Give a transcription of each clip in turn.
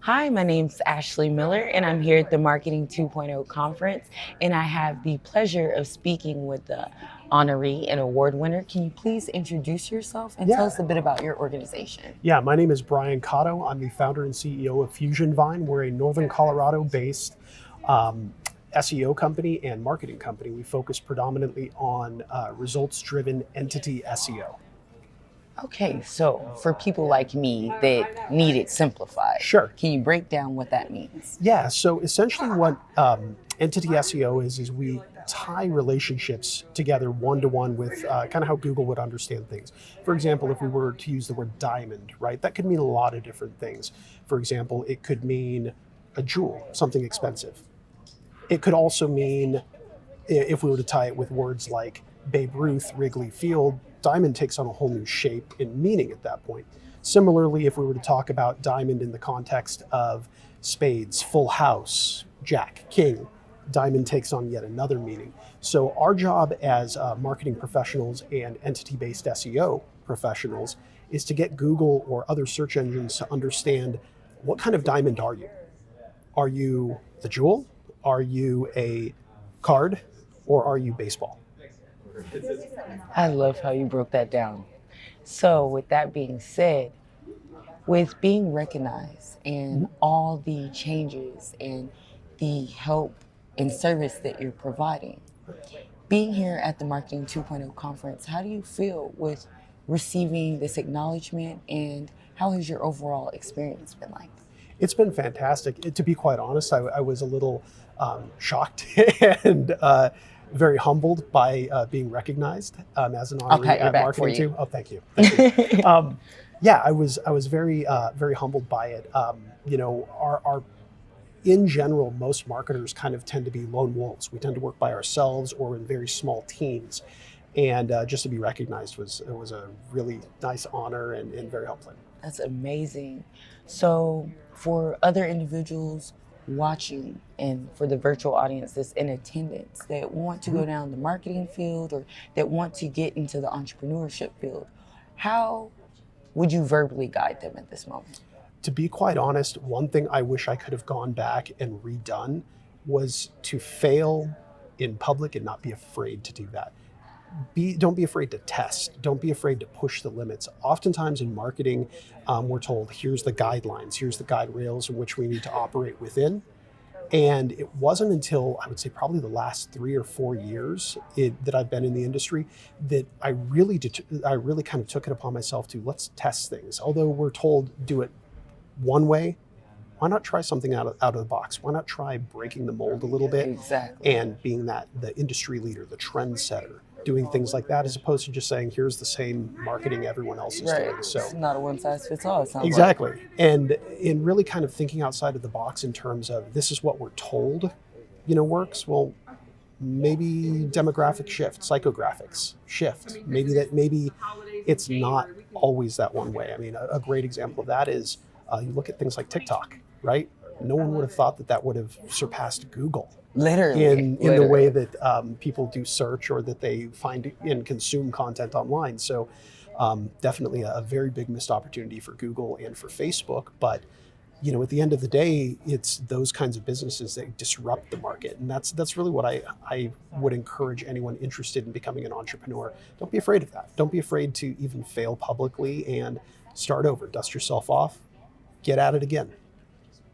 Hi, my name's Ashley Miller, and I'm here at the Marketing 2.0 conference, and I have the pleasure of speaking with the honoree and award winner. Can you please introduce yourself and tell Yeah, us a bit about your organization? yeah. My name is Brian Kato. I'm the founder and CEO of FusionVine. We're a Northern Colorado-based SEO company and marketing company. We focus predominantly on results-driven entity SEO. Okay, so for people like me that need it simplified, Sure. can you break down what that means? Yeah. So essentially, what entity SEO is we tie relationships together one to one with kind of how Google would understand things. For example, if we were to use the word diamond, right, that could mean a lot of different things. For example, it could mean a jewel, something expensive. It could also mean, if we were to tie it with words like Babe Ruth, Wrigley Field, diamond takes on a whole new shape and meaning at that point. Similarly, if we were to talk about diamond in the context of spades, full house, jack, king, diamond takes on yet another meaning. So, our job as marketing professionals and entity based SEO professionals is to get Google or other search engines to understand what kind of diamond are you? Are you the jewel? Are you a card? Or are you baseball? I love how you broke that down. So, with that being said, with being recognized and all the changes and the help and service that you're providing, being here at the Marketing 2.0 conference, how do you feel with receiving this acknowledgement and how has your overall experience been like? It's been fantastic. To be quite honest, I was a little shocked and very humbled by being recognized as an I'll honoree pat your at back for Marketing you. Too. Oh, thank you, thank you. Yeah, I was very very humbled by it. Our in general, most marketers kind of tend to be lone wolves. We tend to work by ourselves or in very small teams, and just to be recognized was a really nice honor and very helpful. That's amazing. So, for other individuals watching and for the virtual audience that's in attendance that want to go down the marketing field or that want to get into the entrepreneurship field, how would you verbally guide them at this moment? To be quite honest, one thing I wish I could have gone back and redone was to fail in public and not be afraid to do that. Don't be afraid to test. Don't be afraid to push the limits. Oftentimes in marketing, we're told, here's the guidelines, here's the guide rails in which we need to operate within. And it wasn't until I would say probably the last 3 or 4 years that I've been in the industry that I really kind of took it upon myself to let's test things. Although we're told do it one way, why not try something out of the box? Why not try breaking the mold a little bit Exactly. and being that the industry leader, the trend setter, doing things like that as opposed to just saying, here's the same marketing everyone else is Right. doing. So It's not a one size fits all, it sounds like. exactly. And in really kind of thinking outside of the box in terms of this is what we're told, works. Well, maybe demographic shift, psychographics shift. Maybe it's not always that one way. I mean, a great example of that is you look at things like TikTok, right? No one would have thought that would have surpassed Google Literally. in the way that people do search or that they find and consume content online. So definitely a very big missed opportunity for Google and for Facebook. But at the end of the day, it's those kinds of businesses that disrupt the market, and that's really what I would encourage anyone interested in becoming an entrepreneur. Don't be afraid of that. Don't be afraid to even fail publicly and start over. Dust yourself off. Get at it again.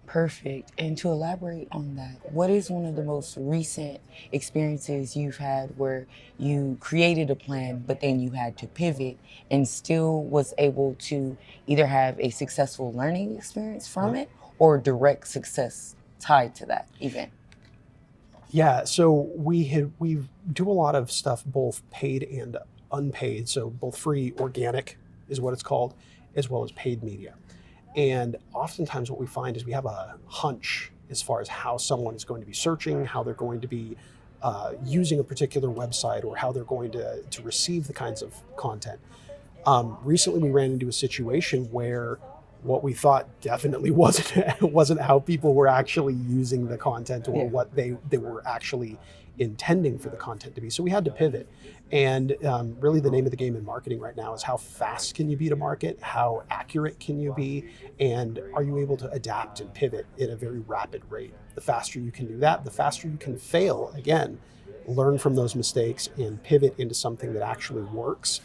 Perfect. And to elaborate on that, what is one of the most recent experiences you've had where you created a plan, but then you had to pivot and still was able to either have a successful learning experience from it or direct success tied to that event? Yeah, so we do a lot of stuff both paid and unpaid. So both free, organic is what it's called, as well as paid media. And oftentimes what we find is we have a hunch as far as how someone is going to be searching, how they're going to be using a particular website, or how they're going to receive the kinds of content. Recently, we ran into a situation where what we thought definitely wasn't how people were actually using the content or Yeah. what they were actually intending for the content to be. So we had to pivot. And really, the name of the game in marketing right now is how fast can you be to market, how accurate can you be, and are you able to adapt and pivot at a very rapid rate? The faster you can do that, the faster you can fail again, learn from those mistakes, and pivot into something that actually works.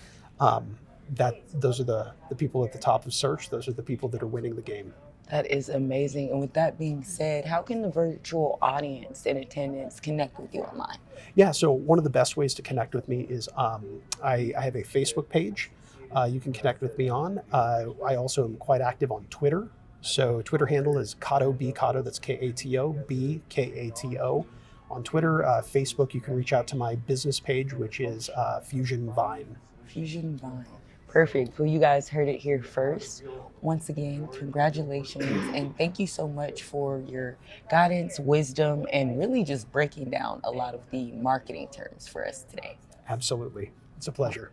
That those are the people at the top of search. Those are the people that are winning the game. That is amazing. And with that being said, how can the virtual audience in attendance connect with you online? Yeah, so one of the best ways to connect with me is I have a Facebook page you can connect with me on. I also am quite active on Twitter. So Twitter handle is Kato B Kato. That's Kato B Kato. On Twitter, Facebook, you can reach out to my business page, which is FusionVine. FusionVine. Perfect. Well, you guys heard it here first. Once again, congratulations and thank you so much for your guidance, wisdom, and really just breaking down a lot of the marketing terms for us today. Absolutely. It's a pleasure.